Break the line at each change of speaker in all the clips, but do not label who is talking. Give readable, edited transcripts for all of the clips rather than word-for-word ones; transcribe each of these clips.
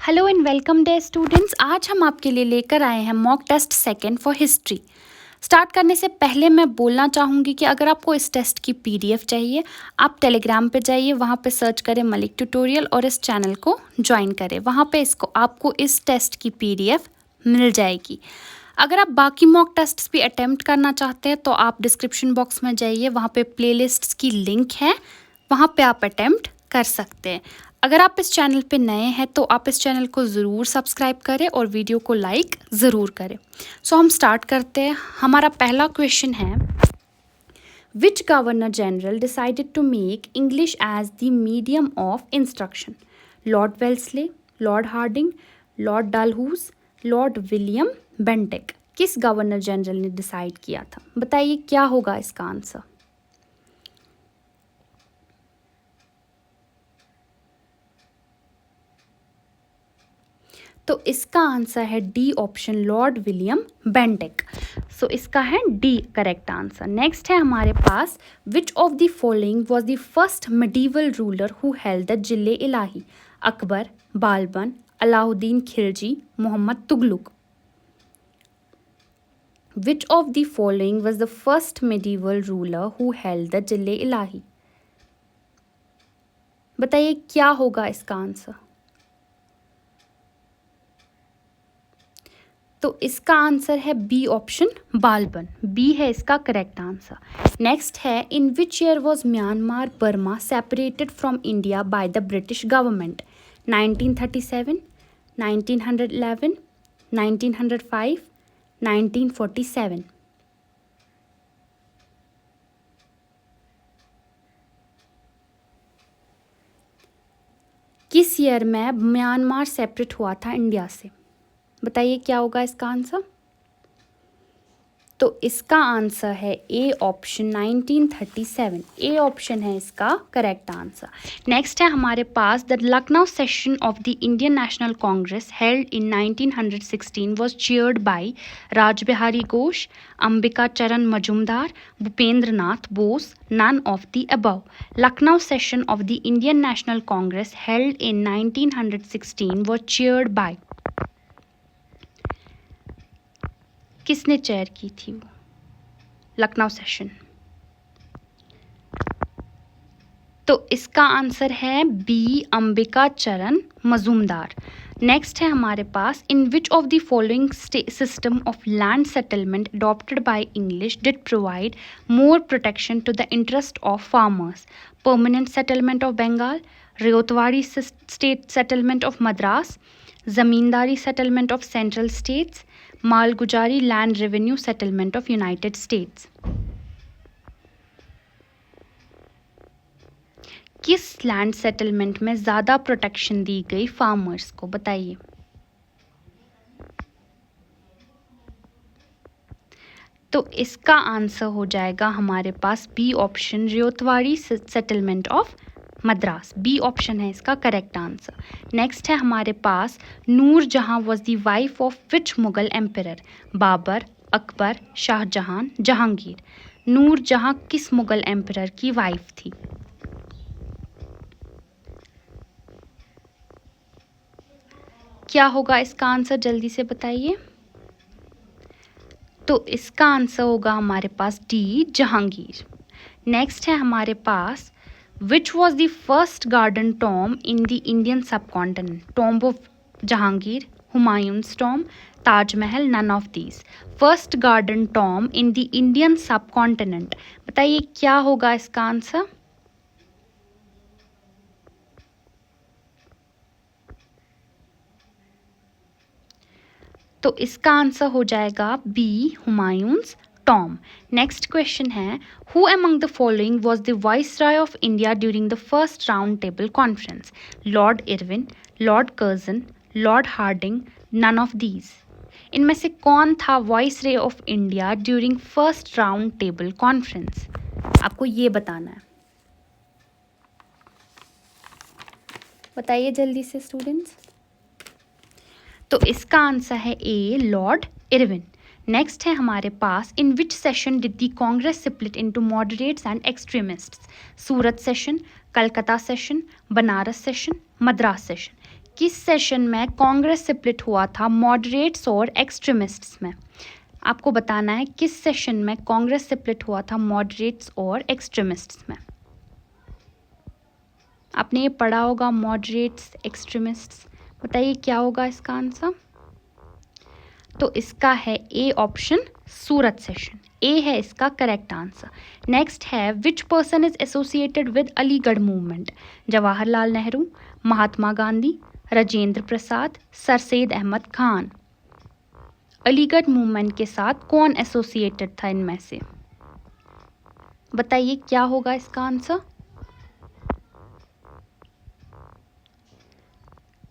Hello and welcome dear students. आज हम आपके लिए लेकर आए हैं mock test second for history. Start करने से पहले मैं बोलना चाहूँगी कि अगर आपको इस टेस्ट की पीडीएफ चाहिए, आप टेलीग्राम पे जाइए, वहाँ पे सर्च करें मलिक ट्यूटोरियल और इस चैनल को ज्वाइन करें। वहाँ पे आपको इस टेस्ट की पीडीएफ मिल जाएगी। अगर आप बाकी मॉक टेस्ट्स भी अटैम्प्ट करना चाहते हैं तो आप डिस्क्रिप्शन बॉक्स में जाइए, वहाँ पे प्लेलिस्ट्स की लिंक है, वहाँ पे आप अटैम्प्ट कर सकते हैं। अगर आप इस चैनल पे नए हैं तो आप इस चैनल को ज़रूर सब्सक्राइब करें और वीडियो को लाइक ज़रूर करें। सो हम स्टार्ट करते हैं। हमारा पहला क्वेश्चन है, which governor general decided to make English as the medium of instruction? Lord Wellesley, Lord Hardinge, Lord Dalhousie, Lord William Bentinck. किस गवर्नर जनरल ने डिसाइड किया था? बताइए क्या होगा इसका आंसर। तो इसका आंसर है D option, Lord William Bentinck. So इसका है डी करेक्ट आंसर। नेक्स्ट है हमारे पास, which of the following was the first medieval ruler who held the Zille Ilahi? Akbar, Balban, Alauddin Khilji, Mohammad Tughlaq. Which of the following was the first medieval ruler who held the Zille Ilahi? बताइए क्या होगा इसका answer. तो इसका आंसर है बी ऑप्शन, बालबन। बी है इसका करेक्ट आंसर। नेक्स्ट है, in which year was Myanmar Burma separated from India by the British government? 1937, 1911, 1905, 1947। किस ईयर में म्यांमार सेपरेट हुआ था इंडिया से? बताइए क्या होगा इसका आंसर। तो इसका आंसर है ए ऑप्शन, 1937। ए ऑप्शन है इसका करेक्ट आंसर। नेक्स्ट है हमारे पास, the Lucknow session of the Indian National Congress held in 1916 was chaired by Rajbihari Ghosh, Ambika Charan Majumdar, Bhupendra Nath Bose, none of the above. Lucknow session of the Indian National Congress held in 1916 was chaired by, किसने chair की थी वो Lucknow session? तो इसका answer है बी, अंबिका चरण Majumdar. Next है हमारे पास, in which of the following system of land settlement adopted by English did provide more protection to the interest of farmers? Permanent settlement of Bengal, Ryotwari state settlement of Madras, zamindari settlement of Central States, Malguzari land revenue settlement of United States. किस land settlement में ज़्यादा protection दी गई farmers को? बताइए। तो इसका answer हो जाएगा हमारे पास B option, Ryotwari settlement of Madras. B option है इसका करेक्ट आंसर। नेक्स्ट है हमारे पास, Nur Jahan was the wife of which Mughal emperor? Babur, Akbar, Shahjahan, Jahangir. Nur Jahan किस मुगल एम्परर की वाइफ थी? क्या होगा इसका आंसर, जल्दी से बताइए। तो इसका आंसर होगा हमारे पास डी, जहांगीर। नेक्स्ट है हमारे पास, which was the first garden tomb in the Indian subcontinent? Tomb of Jahangir, Humayun's tomb, Taj Mahal, none of these. First garden tomb in the Indian subcontinent. बताइए क्या होगा इसका आंसर। तो इसका आंसर हो जाएगा B, Humayun's tomb. Next question है, who among the following was the viceroy of India during the first round table conference? Lord Irwin, Lord Curzon, Lord Hardinge, none of these. इनमें से कौन था viceroy of India during first round table conference? आपको ये बताना है। बताइए जल्दी से स्टूडेंट्स। तो इसका आंसर है ए, लॉर्ड इरविन। नेक्स्ट है हमारे पास, in which session did the Congress split into moderates and extremists? Surat session, Calcutta session, Banaras session, Madras session. किस सेशन में कांग्रेस स्प्लिट हुआ था मॉडरेट्स और एक्सट्रीमिस्ट्स में? आपको बताना है किस सेशन में कांग्रेस स्प्लिट हुआ था मॉडरेट्स और एक्सट्रीमिस्ट्स में। आपने ये पढ़ा होगा मॉडरेट्स एक्सट्रीमिस्ट्स, बताइए क्या होगा इसका आंसर। तो इसका है ए ऑप्शन, सूरत सेशन। ए है इसका करेक्ट आंसर। नेक्स्ट है which person is associated with Aligarh movement? Jawaharlal Nehru, Mahatma Gandhi, Rajendra Prasad, sir Syed Ahmad Khan. Aligarh movement के साथ कौन एसोसिएटेड था इनमें से? बताइए क्या होगा इसका आंसर।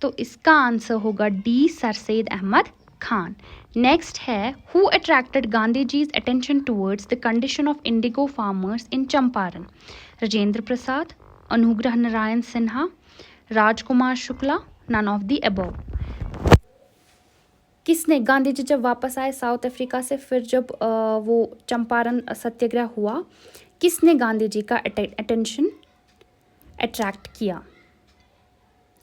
तो इसका आंसर होगा D, sir Syed Ahmad Khan. Next है who attracted Gandhi ji's attention towards the condition of indigo farmers in Champaran? Rajendra Prasad, Anugraha Narayan Sinha, Rajkumar Shukla, none of the above. किसने, गांधी जी जब वापस आए साउथ अफ्रीका से, फिर जब वो चंपारण सत्याग्रह हुआ, किसने गांधी जी का अटेंशन अट्रैक्ट किया?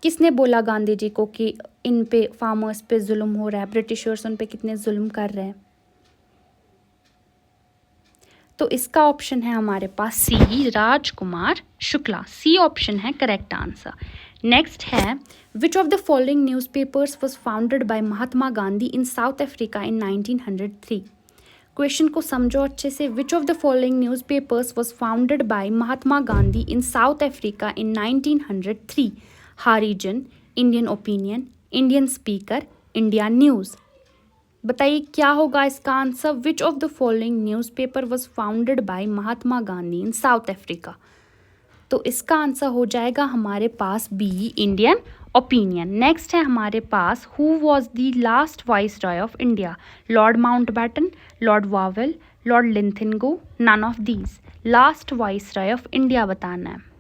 किसने बोला गांधी जी को कि इन पे फार्मर्स पे जुल्म हो रहा है, ब्रिटिशर्स उन पे कितने जुल्म कर रहे हैं? तो इसका ऑप्शन है हमारे पास C, Rajkumar Shukla. C option है करेक्ट आंसर। नेक्स्ट है which of the following newspapers was founded by Mahatma Gandhi in South Africa in 1903? Question को समझो अच्छे से। Which of the following newspapers was founded by Mahatma Gandhi in South Africa in 1903? Harijan, Indian Opinion, Indian Speaker, India News. बताइए क्या होगा इसका आंसर। Which of the following newspaper was founded by Mahatma Gandhi in South Africa? तो इसका आंसर हो जाएगा हमारे पास बी, इंडियन ओपिनियन। नेक्स्ट है हमारे पास who was the last viceroy of India? Lord Mountbatten, Lord Wavell, Lord Linlithgow, none of these. Last viceroy of India बताना है।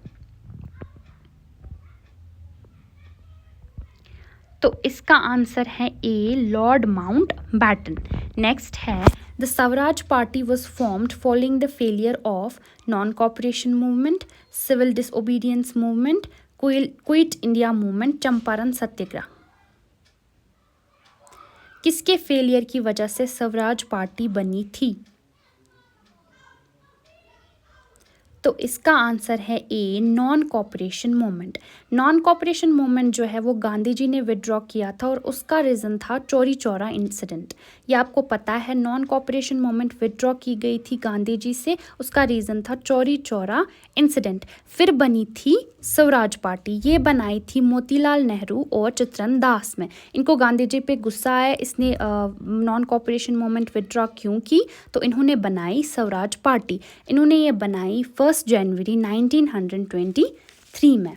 तो इसका आंसर है ए, लॉर्ड माउंटबेटन। नेक्स्ट है the Swaraj party was formed following the failure of non cooperation movement, civil disobedience movement, quit India movement, Champaran सत्याग्रह। किसके failure की वजह से स्वराज पार्टी बनी थी? तो इसका आंसर है A, non cooperation movement. Non cooperation movement जो है वो गांधी जी ने विड्रॉ किया था और उसका रीज़न था चौरी चौरा इंसिडेंट। ये आपको पता है, नॉन कॉपरेशन मूवमेंट विड्रॉ की गई थी गांधी जी से, उसका रीज़न था चौरी चौरा इंसिडेंट। फिर बनी थी स्वराज पार्टी, ये बनाई थी मोतीलाल नेहरू और चित्तरंजन दास में। इनको गांधी जी पे गुस्सा आया, इसने नॉन कॉपरेशन मूवमेंट विड्रॉ क्यों की, तो इन्होंने बनाई स्वराज पार्टी। इन्होंने ये बनाई 1 जनवरी 1923 में।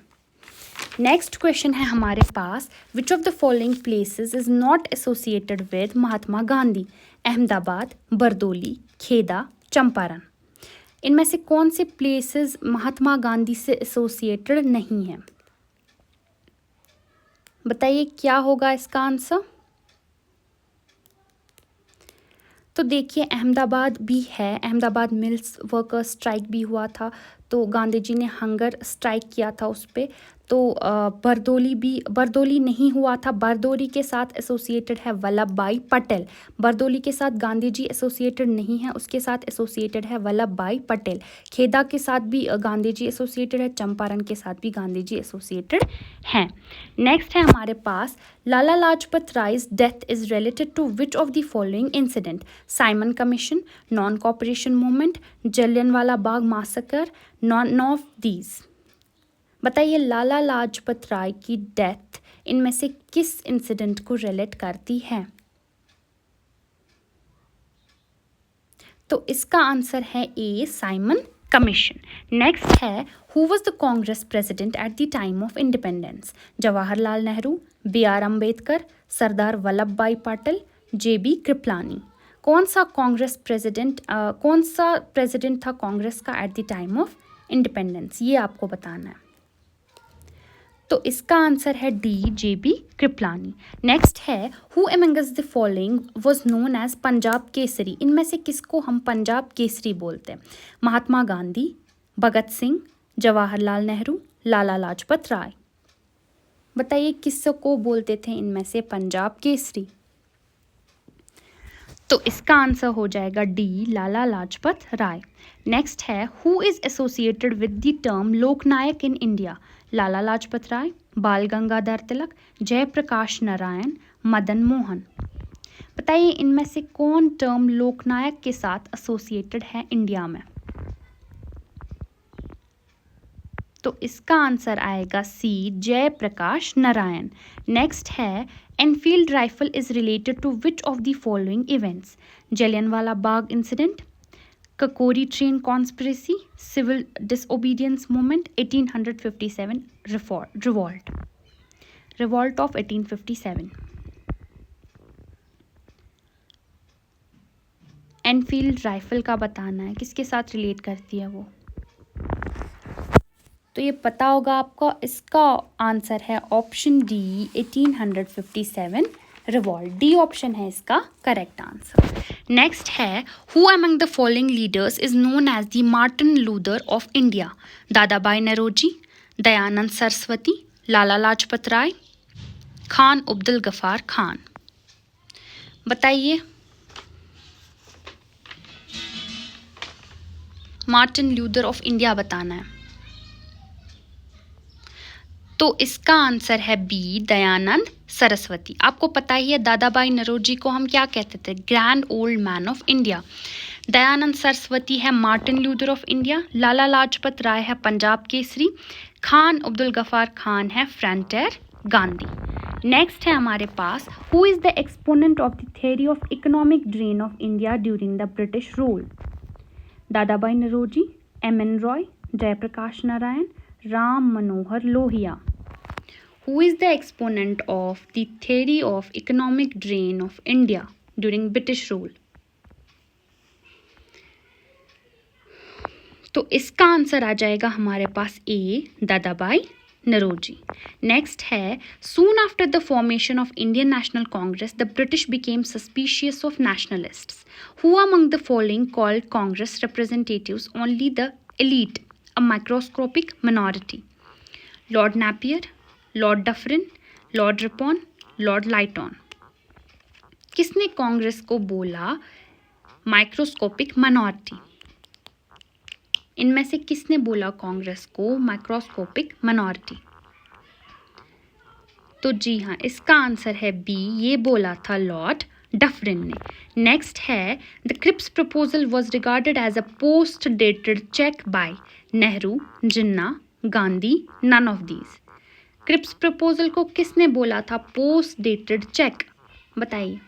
नेक्स्ट क्वेश्चन है हमारे पास which of the following places is not associated with Mahatma Gandhi? Ahmedabad, Bardoli, Kheda, Champaran. इनमें से कौन से प्लेसेस महात्मा गांधी से एसोसिएटेड नहीं है? बताइए क्या होगा इसका आंसर। तो देखिए अहमदाबाद भी है, अहमदाबाद मिल्स वर्कर्स स्ट्राइक भी हुआ था, तो गांधी जी ने हंगर स्ट्राइक किया था उस पर। तो बरदोली नहीं हुआ था, बरदोली के साथ एसोसिएटेड है वल्लभ भाई पटेल। बरदोली के साथ गांधी जी एसोसिएटेड नहीं है, उसके साथ एसोसिएटेड है वल्लभ भाई पटेल। खेदा के साथ भी गांधी जी एसोसिएटेड है, चंपारण के साथ भी गांधी जी एसोसिएटेड हैं। नेक्स्ट है हमारे पास Lala Lajpat Rai's death is related to which of the following incident? Simon Commission, non cooperation movement, Jallianwala Bagh massacre, none of these. बताइए लाला लाजपत राय की डेथ इनमें से किस इंसिडेंट को रिलेट करती है? तो इसका आंसर है ए, साइमन कमीशन। नेक्स्ट है who was the Congress president at the time of independence? Jawaharlal Nehru, B R Ambedkar, Sardar Vallabhbhai Patel, J B Kripalani. कौन सा प्रेसिडेंट था कांग्रेस का at the time of independence, ये आपको बताना है। तो इसका आंसर है D, J B Kripalani. Next है who amongst the following was known as Punjab Kesari? इनमें से किसको हम पंजाब केसरी बोलते हैं? महात्मा गांधी, भगत सिंह, जवाहरलाल नेहरू, लाला लाजपत राय। बताइए किसको बोलते थे इनमें से पंजाब केसरी? तो इसका आंसर हो जाएगा डी, लाला लाजपत राय। नेक्स्ट है, who is associated with the term Loknayak in India? Lala Lajpat Rai, Bal Gangadhar तिलक, जयप्रकाश नारायण, मदन मोहन। बताइए इनमें से कौन टर्म लोकनायक के साथ एसोसिएटेड है इंडिया में? तो इसका आंसर आएगा सी, जयप्रकाश नारायण। नेक्स्ट है, Enfield rifle is related to which of the following events? Jallianwala Bagh incident, Kakori train conspiracy, civil disobedience movement, 1857 revolt of 1857। Enfield rifle का बताना है किसके साथ रिलेट करती है वो, तो ये पता होगा आपको। इसका आंसर है option D, 1857 revolt. D option है इसका करेक्ट आंसर। नेक्स्ट है, who among the following leaders is known as the Martin Luther of India? Dadabhai Naoroji, Dayanand Saraswati, Lala Lajpat Rai, Khan Abdul Gaffar Khan. बताइए मार्टिन लूथर ऑफ इंडिया बताना है। तो इसका आंसर है बी, दयानंद सरस्वती। आपको पता ही है दादाबाई नौरोजी को हम क्या कहते थे? Grand old man of India. Dayanand Saraswati है Martin Luther of India, Lala Lajpat राय है पंजाब केसरी, खान अब्दुल गफार खान है फ्रंटियर गांधी। नेक्स्ट है हमारे पास, who is the exponent of the theory of economic drain of India during the British rule? Dadabhai Naoroji, M N. Roy, Jayaprakash Narayan, Ram Manohar Lohia. Who is the exponent of the theory of economic drain of India during British rule? तो इसका answer आ जाएगा हमारे पास ए, Dadabhai Naoroji. Next है, soon after the formation of Indian National Congress, the British became suspicious of nationalists. Who among the following called Congress representatives only the elite, a microscopic minority? Lord Napier, Lord Dufferin, Lord Ripon, Lord Lytton. किसने कांग्रेस को बोला microscopic minority? इनमें से किसने बोला कांग्रेस को microscopic minority? तो जी हाँ, इसका आंसर है बी, ये बोला था लॉर्ड डफरिन ने। नेक्स्ट है, the Cripps proposal was regarded as a post dated cheque by Nehru, Jinnah, Gandhi, none of these. Cripps proposal को किसने बोला था पोस्ट डेटेड चेक? बताइए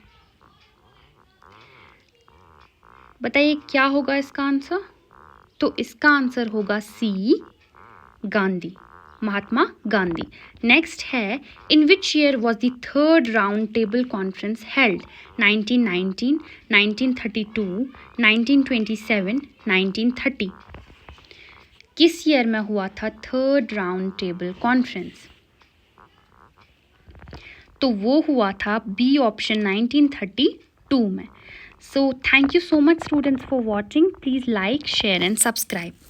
बताइए क्या होगा इसका आंसर? तो इसका आंसर होगा सी, गांधी, महात्मा गांधी। नेक्स्ट है, in which year was the third round table conference held? 1919, 1932, 1927, 1930। किस ईयर में हुआ था थर्ड राउंड टेबल कॉन्फ्रेंस? तो वो हुआ था बी ऑप्शन 1932 में। So thank you so much students for watching. Please like, share and subscribe.